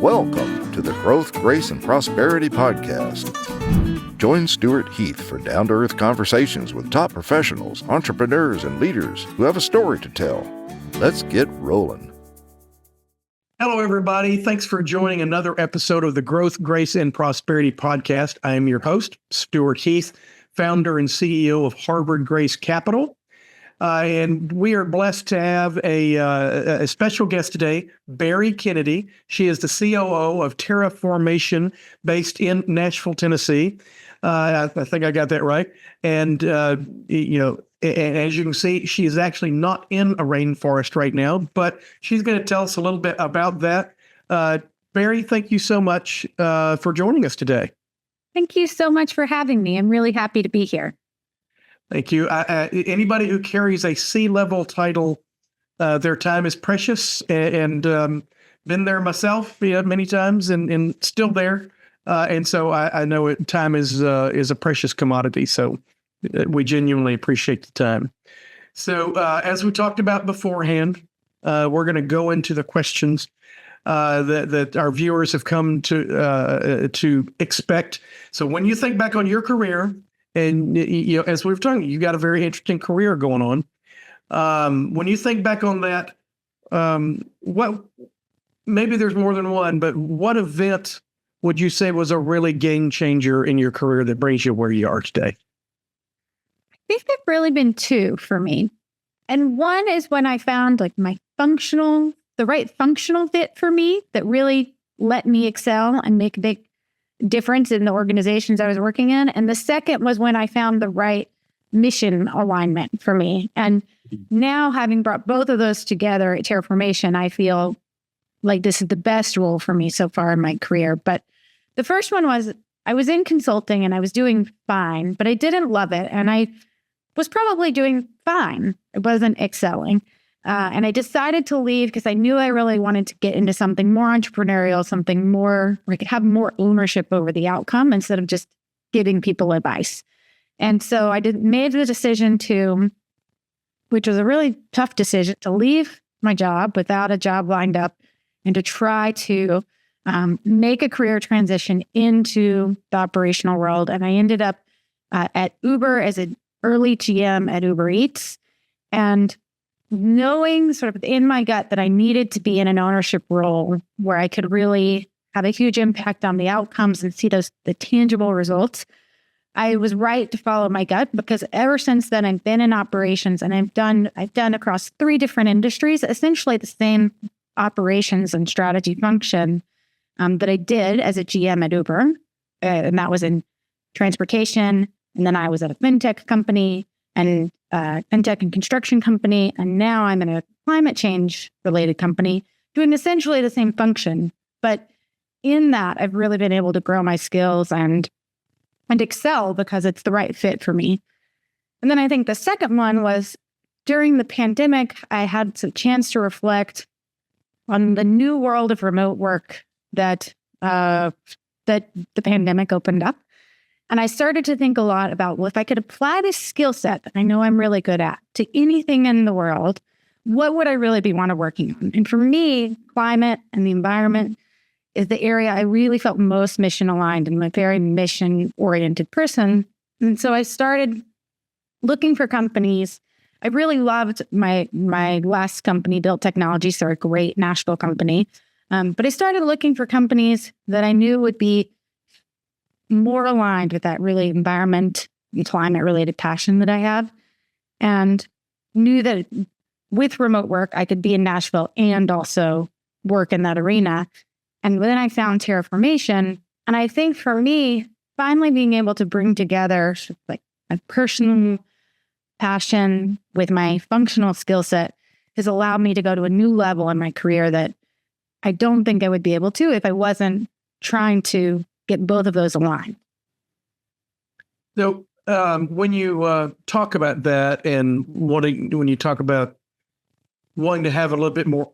Welcome to the Growth, Grace, and Prosperity Podcast. Join Stewart Heath for down-to-earth conversations with top professionals, entrepreneurs, and leaders who have a story to tell. Let's get rolling. Hello, everybody. Thanks for joining another episode of the Growth, Grace, and Prosperity Podcast. I am your host, Stewart Heath, founder and CEO of Harvard Grace Capital. And we are blessed to have a special guest today, Barry Kennedy. She is the COO of Terraformation based in Nashville, Tennessee. I think I got that right. And, and as you can see, she is actually not in a rainforest right now, but she's going to tell us a little bit about that. Barry, thank you so much for joining us today. Thank you so much for having me. I'm really happy to be here. Thank you. Anybody who carries a C-level title, their time is precious, and been there myself many times, and still there. And so I know time is a precious commodity. So we genuinely appreciate the time. So as we talked about beforehand, we're going to go into the questions that our viewers have come to expect. So when you think back on your career, and as we've talked, you got a very interesting career going on. When you think back on that, what maybe there's more than one, but what event would you say was a really game changer in your career that brings you where you are today? I think there've really been two for me. And one is when I found like the right functional fit for me that really let me excel and make a big difference in the organizations I was working in. And the second was when I found the right mission alignment for me. And now, having brought both of those together at Terraformation, I feel like this is the best role for me so far in my career. But the first one was I was in consulting and I was doing fine, but I didn't love it. And I was probably doing fine. I wasn't excelling. And I decided to leave because I knew I really wanted to get into something more entrepreneurial, something more where I could have more ownership over the outcome instead of just giving people advice. And so I made the decision which was a really tough decision, to leave my job without a job lined up and to try to make a career transition into the operational world. And I ended up at Uber as an early GM at Uber Eats, and knowing sort of in my gut that I needed to be in an ownership role where I could really have a huge impact on the outcomes and see the tangible results, I was right to follow my gut, because ever since then I've been in operations, and I've done across 3 different industries, essentially the same operations and strategy function that I did as a GM at Uber. And that was in transportation. And then I was at a fintech company and fintech and construction company. And now I'm in a climate change related company doing essentially the same function. But in that, I've really been able to grow my skills and excel because it's the right fit for me. And then I think the second one was during the pandemic, I had a chance to reflect on the new world of remote work that the pandemic opened up. And I started to think a lot about, well, if I could apply this skill set that I know I'm really good at to anything in the world, what would I really be working on? And for me, climate and the environment is the area I really felt most mission aligned, and I'm a very mission oriented person. And so I started looking for companies. I really loved my last company, Built Technology, so a great Nashville company. But I started looking for companies that I knew would be more aligned with that really environment and climate related passion that I have, and knew that with remote work, I could be in Nashville and also work in that arena. And then I found Terraformation. And I think for me, finally being able to bring together like my personal passion with my functional skill set has allowed me to go to a new level in my career that I don't think I would be able to if I wasn't trying to get both of those aligned. So when you talk about that, and when you talk about wanting to have a little bit more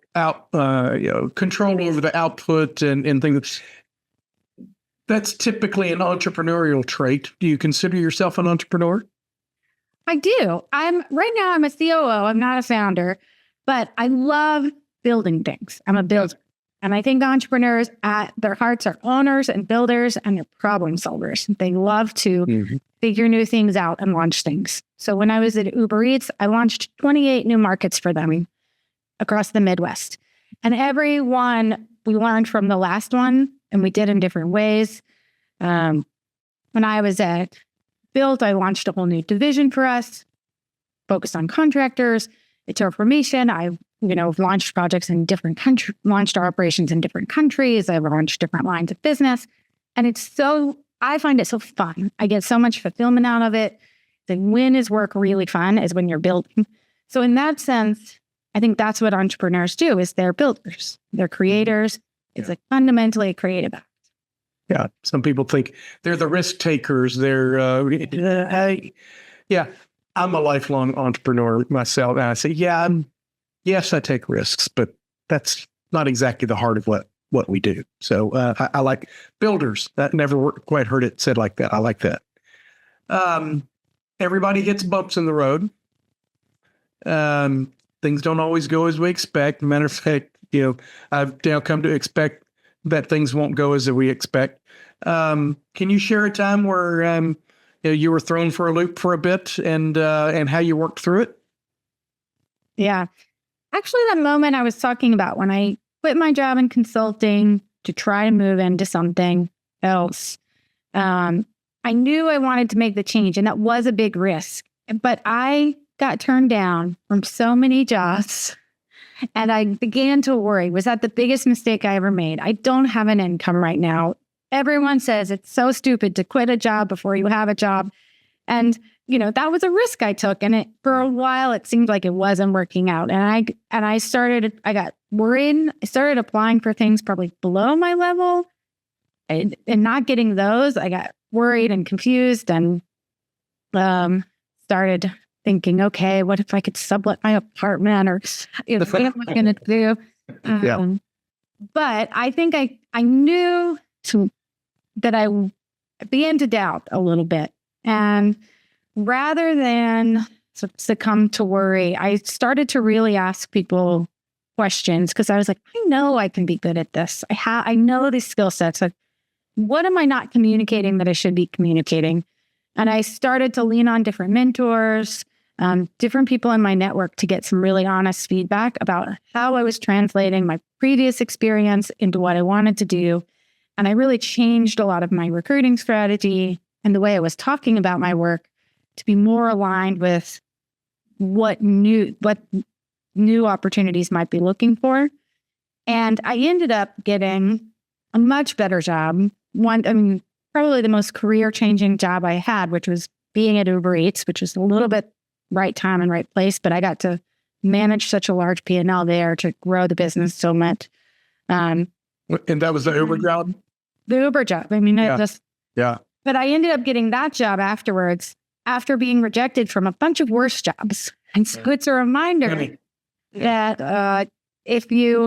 control over the output and things, that's typically an entrepreneurial trait. Do you consider yourself an entrepreneur? I do. Right now I'm a COO. I'm not a founder, but I love building things. I'm a builder. And I think entrepreneurs at their hearts are owners and builders and they're problem solvers. They love to figure new things out and launch things. So when I was at Uber Eats, I launched 28 new markets for them across the Midwest. And every one we learned from the last one, and we did in different ways. When I was at Built, I launched a whole new division for us, focused on contractors. At Terraformation, I launched projects in different countries, launched our operations in different countries. I've launched different lines of business. And I find it so fun. I get so much fulfillment out of it. When is work really fun is when you're building. So in that sense, I think that's what entrepreneurs do is they're builders. They're creators. It's like fundamentally a creative act. Yeah. Some people think they're the risk takers. I'm a lifelong entrepreneur myself. And I say, yes, I take risks, but that's not exactly the heart of what we do. So I like builders. That never quite heard it said like that. I like that. Everybody hits bumps in the road. Things don't always go as we expect. Matter of fact, I've now come to expect that things won't go as we expect. Can you share a time where you were thrown for a loop for a bit and how you worked through it? Yeah. Actually, that moment I was talking about when I quit my job in consulting to try to move into something else. I knew I wanted to make the change, and that was a big risk. But I got turned down from so many jobs, and I began to worry, was that the biggest mistake I ever made? I don't have an income right now. Everyone says it's so stupid to quit a job before you have a job. And, that was a risk I took. And for a while, it seemed like it wasn't working out. And I got worried. I started applying for things probably below my level and not getting those. I got worried and confused and started thinking, okay, what if I could sublet my apartment or what am I going to do? But I think I knew that I began to doubt a little bit. And rather than succumb to worry, I started to really ask people questions because I was like, I know I can be good at this. I know these skill sets. Like, what am I not communicating that I should be communicating? And I started to lean on different mentors, different people in my network to get some really honest feedback about how I was translating my previous experience into what I wanted to do. And I really changed a lot of my recruiting strategy and the way I was talking about my work to be more aligned with what new opportunities might be looking for. And I ended up getting a much better job. Probably the most career-changing job I had, which was being at Uber Eats, which was a little bit right time and right place, but I got to manage such a large P&L there to grow the business so much. And that was the Uber job? The Uber job. But I ended up getting that job afterwards, after being rejected from a bunch of worse jobs. And so it's a reminder that the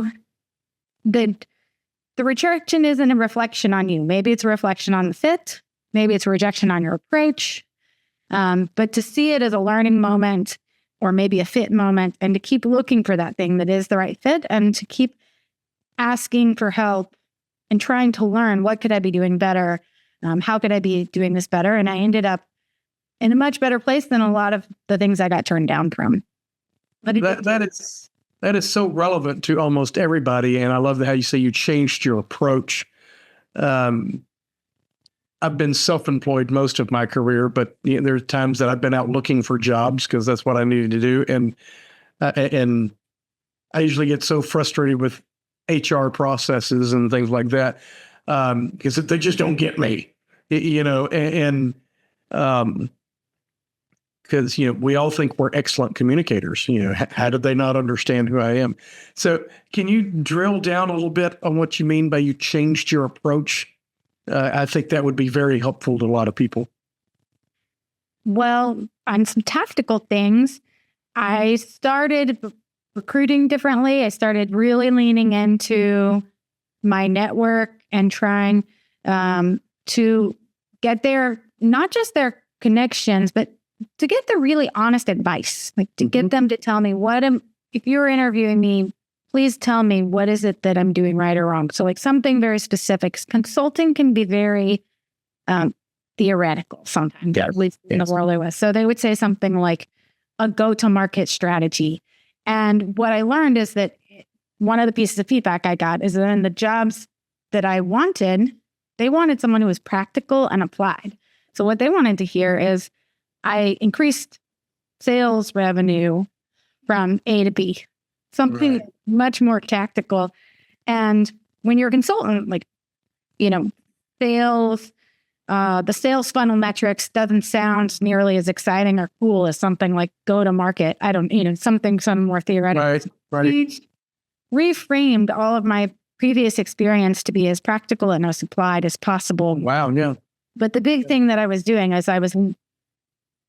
rejection isn't a reflection on you. Maybe it's a reflection on the fit. Maybe it's a rejection on your approach. But to see it as a learning moment or maybe a fit moment and to keep looking for that thing that is the right fit and to keep asking for help and trying to learn what could I be doing better? How could I be doing this better? And I ended up in a much better place than a lot of the things I got turned down from. But that is so relevant to almost everybody. And I love how you say you changed your approach. I've been self-employed most of my career, but there's times that I've been out looking for jobs because that's what I needed to do. And I usually get so frustrated with HR processes and things like that because they just don't get me, because, we all think we're excellent communicators. How did they not understand who I am? So can you drill down a little bit on what you mean by you changed your approach? I think that would be very helpful to a lot of people. Well, on some tactical things, I started recruiting differently. I started really leaning into my network and trying to get not just their connections, but to get the really honest advice, like to get them to tell me if you're interviewing me, please tell me what is it that I'm doing right or wrong. So like something very specific. Consulting can be very theoretical sometimes, Yes. at least in the world I was. So they would say something like a go-to-market strategy. And what I learned is that one of the pieces of feedback I got is that in the jobs that I wanted, they wanted someone who was practical and applied. So what they wanted to hear is I increased sales revenue from A to B, something much more tactical. And when you're a consultant, like, sales, the sales funnel metrics doesn't sound nearly as exciting or cool as something like go to market. I don't, some more theoretical. Right. Reframed all of my previous experience to be as practical and as applied as possible. Wow. Yeah. But the big thing that I was doing is I was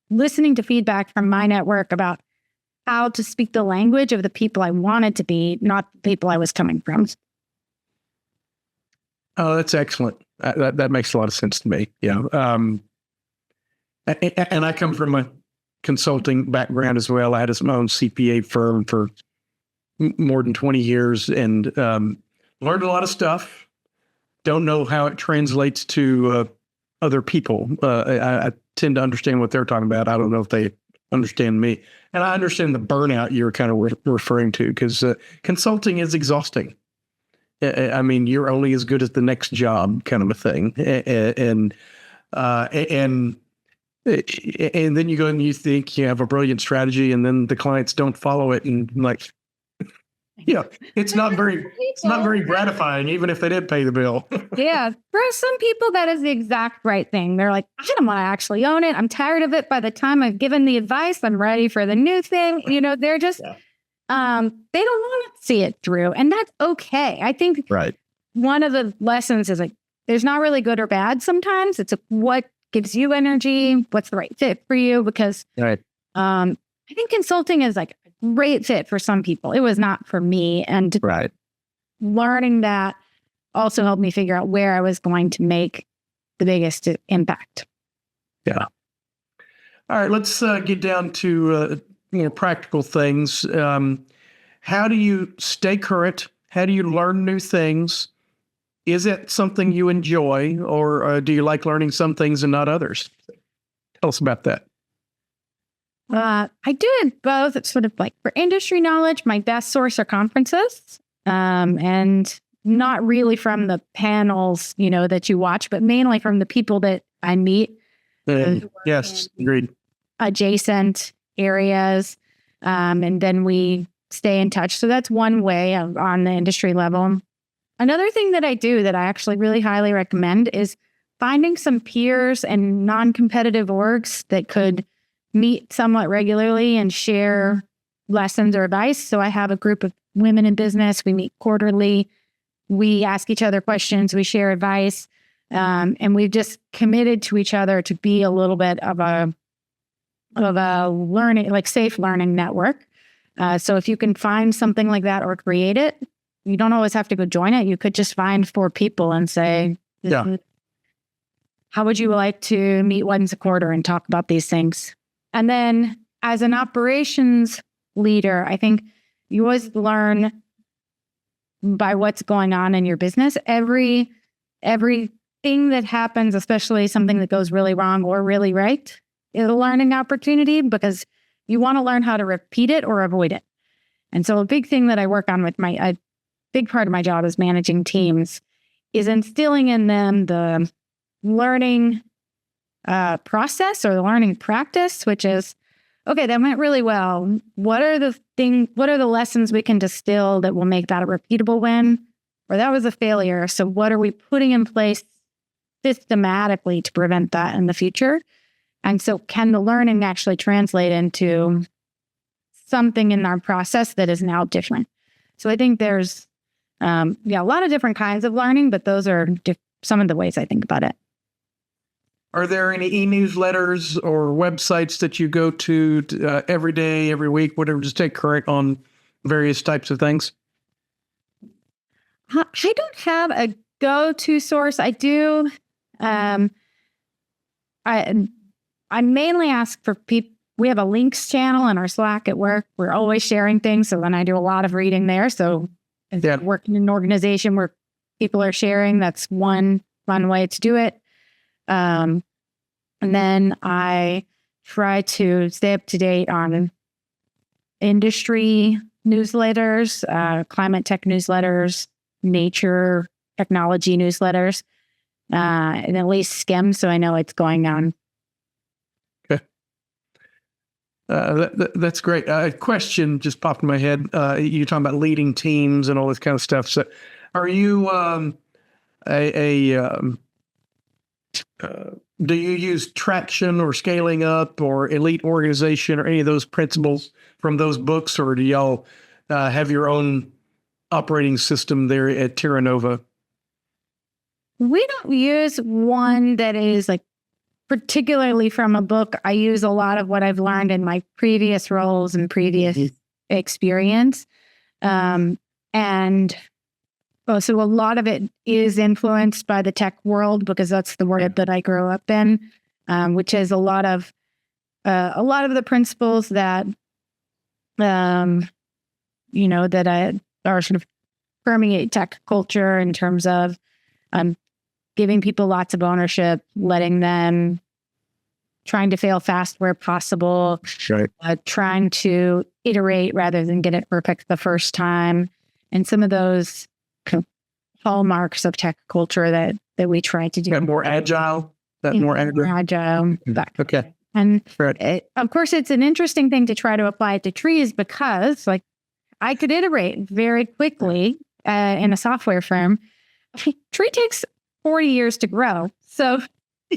listening to feedback from my network about how to speak the language of the people I wanted to be, not the people I was coming from. Oh, that's excellent. That makes a lot of sense to me. Yeah. And I come from a consulting background as well. I had my own CPA firm for more than 20 years and learned a lot of stuff. Don't know how it translates to other people. I tend to understand what they're talking about. I don't know if they understand me. And I understand the burnout you're kind of referring to, because consulting is exhausting. I mean, you're only as good as the next job, kind of a thing. And then you go and you think you have a brilliant strategy, and then the clients don't follow it, and like, it's not very gratifying, even if they did pay the bill. Yeah. For some people, that is the exact right thing. They're like, I don't want to actually own it. I'm tired of it. By the time I've given the advice, I'm ready for the new thing. They're just, they don't want to see it through. And that's okay. I think one of the lessons is like, there's not really good or bad sometimes. It's what gives you energy, what's the right fit for you. Because I think consulting is like a great fit for some people. It was not for me. And learning that also helped me figure out where I was going to make the biggest impact. Yeah. All right, let's get down to more practical things. How do you stay current? How do you learn new things? Is it something you enjoy, or do you like learning some things and not others? Tell us about that. I do it both. It's sort of like for industry knowledge, my best source are conferences, and not really from the panels, that you watch, but mainly from the people that I meet. Yes, agreed. Adjacent areas, and then we stay in touch. So that's one way on the industry level. Another thing that I do that I actually really highly recommend is finding some peers and non-competitive orgs that could meet somewhat regularly and share lessons or advice. So I have a group of women in business. We meet quarterly. We ask each other questions. We share advice. And we've just committed to each other to be a little bit of a learning, like safe learning network. So if you can find something like that or create it, you don't always have to go join it. You could just find 4 people and say, how would you like to meet once a quarter and talk about these things? And then as an operations leader, I think you always learn by what's going on in your business. Everything that happens, especially something that goes really wrong or really right, is a learning opportunity, because you want to learn how to repeat it or avoid it. And so a big thing that I work on with a big part of my job is managing teams, is instilling in them the learning process or the learning practice, which is, okay, that went really well. What are the lessons we can distill that will make that a repeatable win? Or that was a failure. So what are we putting in place systematically to prevent that in the future? And so can the learning actually translate into something in our process that is now different? So I think there's a lot of different kinds of learning, but those are some of the ways I think about it. Are there any e-newsletters or websites that you go to every day, every week, whatever, to stay current on various types of things? I don't have a go-to source. I do. I mainly ask for people. We have a links channel in our Slack at work. We're always sharing things. So then I do a lot of reading there. So Working in an organization where people are sharing, that's one fun way to do it. And then I try to stay up to date on industry newsletters, climate tech newsletters, nature technology newsletters, and at least skim so I know what's going on. Okay. That's great. A question just popped in my head. You're talking about leading teams and all this kind of stuff. So are you do you use traction or scaling up or elite organization or any of those principles from those books, or do y'all have your own operating system there at Terra Nova? We don't use one that is like particularly from a book. I use a lot of what I've learned in my previous roles and previous experience. So a lot of it is influenced by the tech world because that's the world that I grew up in, which is a lot of the principles that, that are sort of permeate tech culture in terms of giving people lots of ownership, letting them, trying to fail fast where possible, trying to iterate rather than get it perfect the first time, and some of those hallmarks of tech culture that we try to do. More agile. More agile. Okay. And of course, it's an interesting thing to try to apply it to trees because, like, I could iterate very quickly in a software firm. A tree takes 40 years to grow. So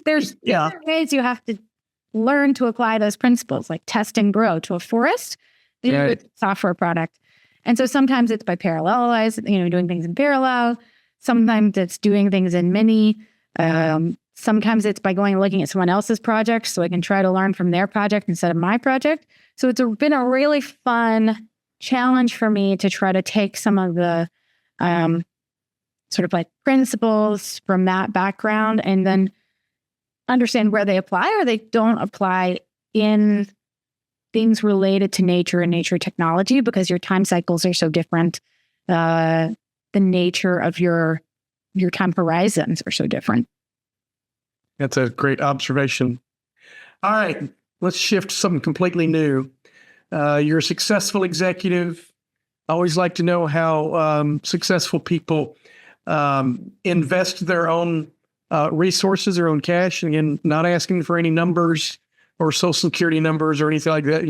there's ways you have to learn to apply those principles, like test and grow to a forest, software product. And so sometimes it's by doing things in parallel. Sometimes it's doing things in mini. Sometimes it's by going and looking at someone else's project so I can try to learn from their project instead of my project. So it's been a really fun challenge for me to try to take some of the sort of like principles from that background and then understand where they apply or they don't apply in things related to nature and nature technology, because your time cycles are so different. The nature of your time horizons are so different. That's a great observation. All right, let's shift to something completely new. You're a successful executive. I always like to know how successful people invest their own resources, their own cash. Again, not asking for any numbers or social security numbers or anything like that.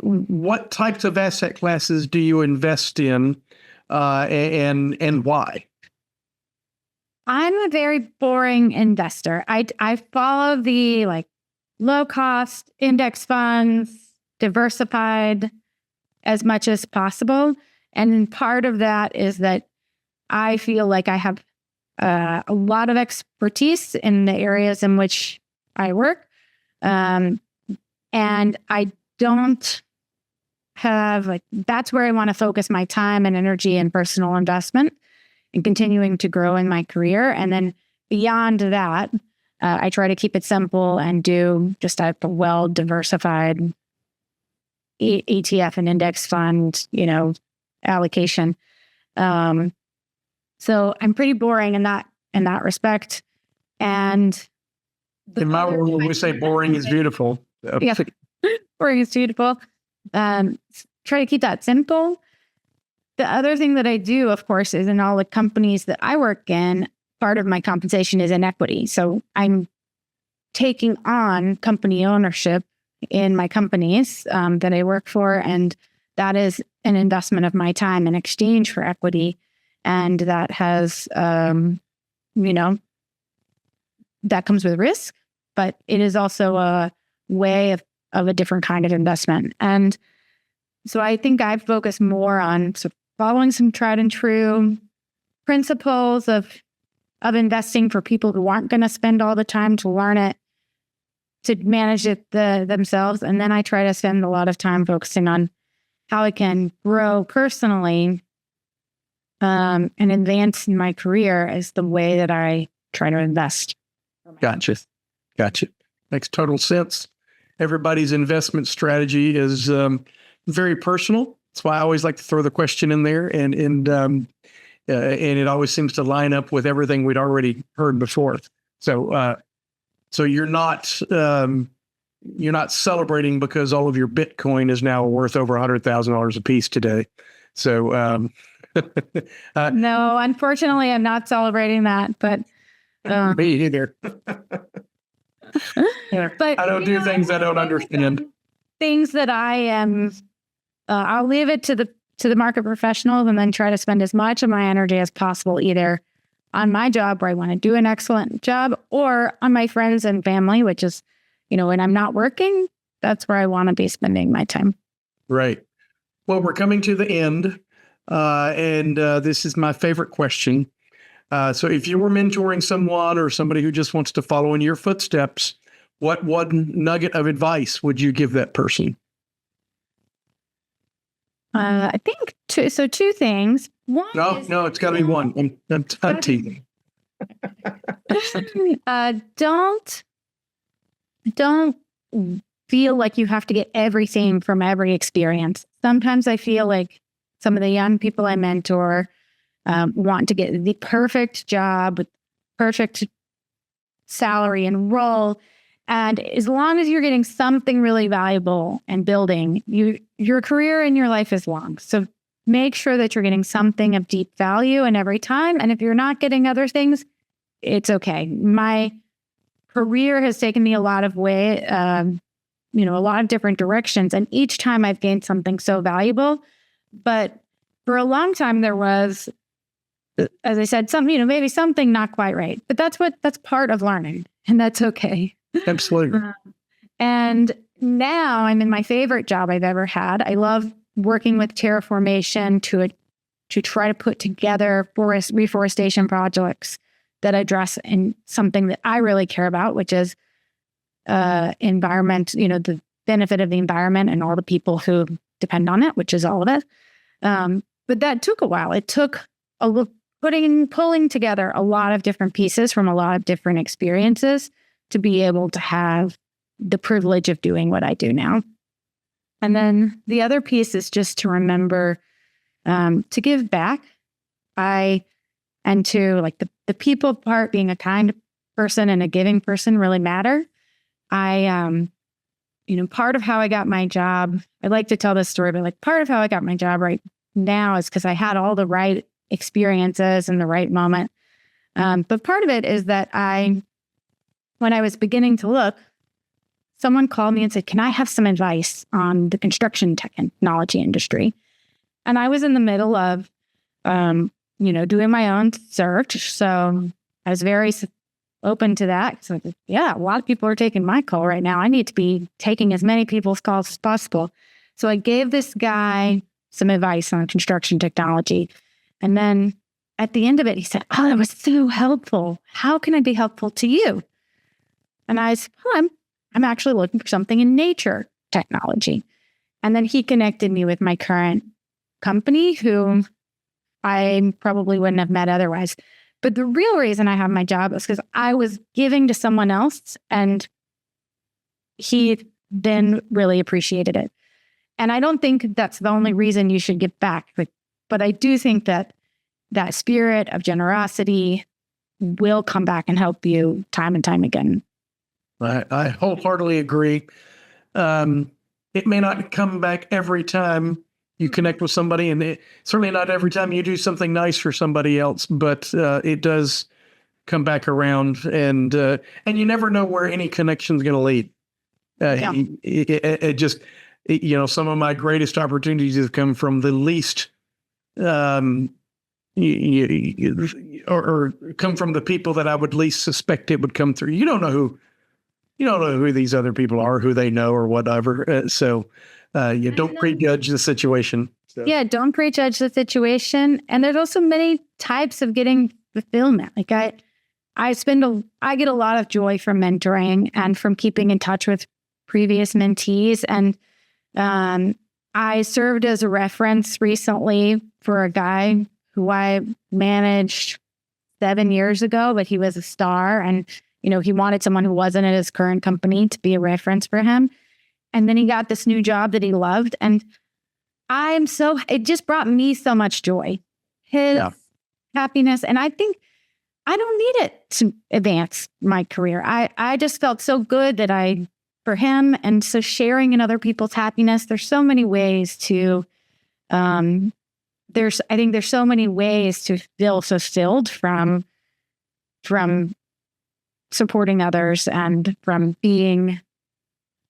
What types of asset classes do you invest in, and why? I'm a very boring investor. I follow the low cost index funds, diversified as much as possible. And part of that is that I feel like I have a lot of expertise in the areas in which I work. And I don't have that's where I want to focus my time and energy and personal investment and continuing to grow in my career. And then beyond that, I try to keep it simple and do just a well-diversified ETF and index fund, allocation. So I'm pretty boring in that respect. And in my world, we say boring is beautiful. Yeah, boring is beautiful. Try to keep that simple. The other thing that I do, of course, is in all the companies that I work in, part of my compensation is in equity. So I'm taking on company ownership in my companies that I work for. And that is an investment of my time in exchange for equity. And that has, that comes with risk, but it is also a way of a different kind of investment. And so I think I've focused more on sort of following some tried and true principles of investing for people who aren't going to spend all the time to learn it, to manage it themselves. And then I try to spend a lot of time focusing on how I can grow personally and advance in my career as the way that I try to invest. Gotcha. Makes total sense. Everybody's investment strategy is very personal That's why I always like to throw the question in there, and it always seems to line up with everything we'd already heard before. So you're not celebrating because all of your Bitcoin is now worth over $100,000 a piece today. So no, unfortunately, I'm not celebrating that, but me either. But I don't do things I don't understand. Things that I am, I'll leave it to the market professionals, and then try to spend as much of my energy as possible either on my job where I want to do an excellent job, or on my friends and family, which is, when I'm not working, that's where I want to be spending my time. Right. Well, we're coming to the end, and this is my favorite question. So if you were mentoring someone or somebody who just wants to follow in your footsteps, what one nugget of advice would you give that person? I think two things. One No, it's got to be one. I'm teasing. Don't feel like you have to get everything from every experience. Sometimes I feel like some of the young people I mentor want to get the perfect job with perfect salary and role. And as long as you're getting something really valuable and building, your career and your life is long. So make sure that you're getting something of deep value in every time. And if you're not getting other things, it's okay. My career has taken me a lot of a lot of different directions. And each time I've gained something so valuable. But for a long time, there was, as I said, maybe something not quite right. But that's part of learning. And that's okay. Absolutely. And now I'm in my favorite job I've ever had. I love working with Terraformation to try to put together reforestation projects that address in something that I really care about, which is environment, the benefit of the environment and all the people who depend on it, which is all of it. But that took a while. It took pulling together a lot of different pieces from a lot of different experiences to be able to have the privilege of doing what I do now. And then the other piece is just to remember to give back. And to like the people part, being a kind person and a giving person really matter. Part of how I got my job, I like to tell this story, but part of how I got my job right now is because I had all the right experiences in the right moment. But part of it is that when I was beginning to look, someone called me and said, "Can I have some advice on the construction technology industry?" And I was in the middle of, doing my own search. So I was very open to that. So yeah, a lot of people are taking my call right now. I need to be taking as many people's calls as possible. So I gave this guy some advice on construction technology. And then at the end of it, he said, "Oh, that was so helpful. How can I be helpful to you?" And I said, I'm actually looking for something in nature technology. And then he connected me with my current company, who I probably wouldn't have met otherwise. But the real reason I have my job is because I was giving to someone else, and he then really appreciated it. And I don't think that's the only reason you should give back. But I do think that spirit of generosity will come back and help you time and time again. I wholeheartedly agree. It may not come back every time you connect with somebody, and certainly not every time you do something nice for somebody else, but it does come back around, and you never know where any connection is going to lead. It just, some of my greatest opportunities have come from the least, or come from the people that I would least suspect it would come through. You don't know who these other people are, who they know or whatever. So you don't prejudge the situation. So. Yeah, don't prejudge the situation. And there's also many types of getting fulfillment. Like I get a lot of joy from mentoring and from keeping in touch with previous mentees. And I served as a reference recently for a guy who I managed 7 years ago, but he was a star, and he wanted someone who wasn't at his current company to be a reference for him. And then he got this new job that he loved. And it just brought me so much joy, his happiness. And I think I don't need it to advance my career. I just felt so good for him. And so sharing in other people's happiness, there's so many ways to, I think there's so many ways to feel fulfilled from supporting others and from being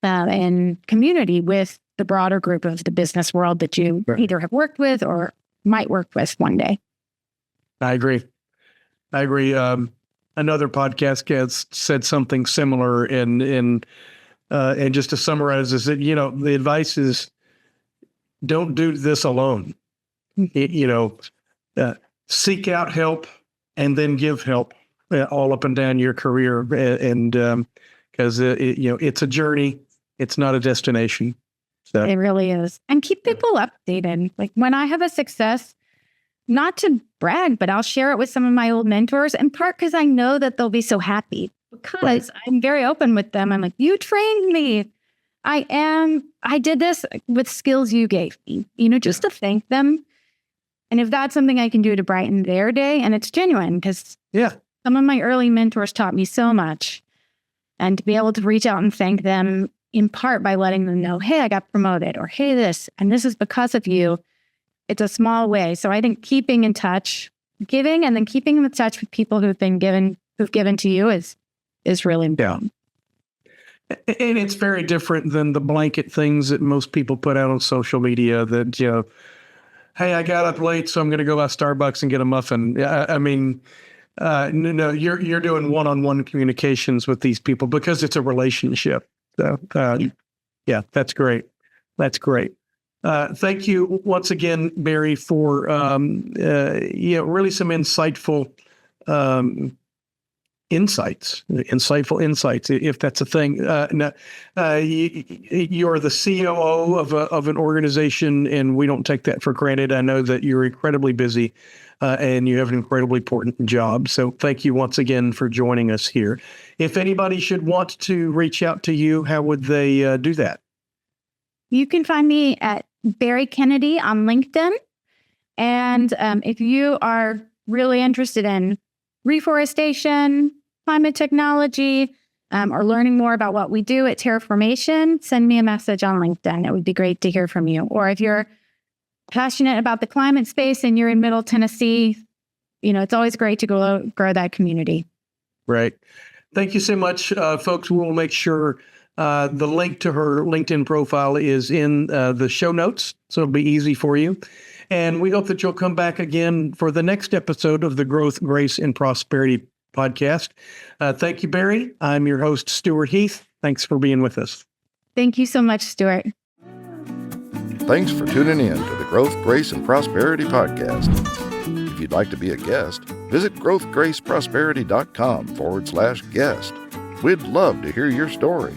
in community with the broader group of the business world that you either have worked with or might work with one day. I agree. Another podcast guest said something similar, and just to summarize, is that the advice is don't do this alone. Seek out help and then give help all up and down your career, and because it's a journey, it's not a destination. So. It really is, and keep people updated. Like when I have a success. Not to brag, but I'll share it with some of my old mentors, in part because I know that they'll be so happy because I'm very open with them. I'm like, you trained me. I did this with skills you gave me, just to thank them. And if that's something I can do to brighten their day, and it's genuine because some of my early mentors taught me so much, and to be able to reach out and thank them in part by letting them know, hey, I got promoted, or hey, this is because of you. It's a small way. So I think keeping in touch, giving, and then keeping in touch with people who've given to you is really important. Yeah. And it's very different than the blanket things that most people put out on social media that, hey, I got up late, so I'm going to go by Starbucks and get a muffin. No, you're doing one-on-one communications with these people because it's a relationship. So, that's great. That's great. Thank you once again, Barry, for really some insightful insights, if that's a thing. You're the COO of an organization, and we don't take that for granted. I know that you're incredibly busy and you have an incredibly important job. So thank you once again for joining us here. If anybody should want to reach out to you, how would they do that? You can find me at Barry Kennedy on LinkedIn. And if you are really interested in reforestation, climate technology, or learning more about what we do at Terraformation, send me a message on LinkedIn. It would be great to hear from you. Or if you're passionate about the climate space and you're in Middle Tennessee, it's always great to grow that community. Right. Thank you so much, folks. We'll make sure the link to her LinkedIn profile is in the show notes, so it'll be easy for you. And we hope that you'll come back again for the next episode of the Growth, Grace, and Prosperity podcast. Thank you, Barry. I'm your host, Stewart Heath. Thanks for being with us. Thank you so much, Stewart. Thanks for tuning in to the Growth, Grace, and Prosperity podcast. If you'd like to be a guest, visit growthgraceprosperity.com/guest. We'd love to hear your story.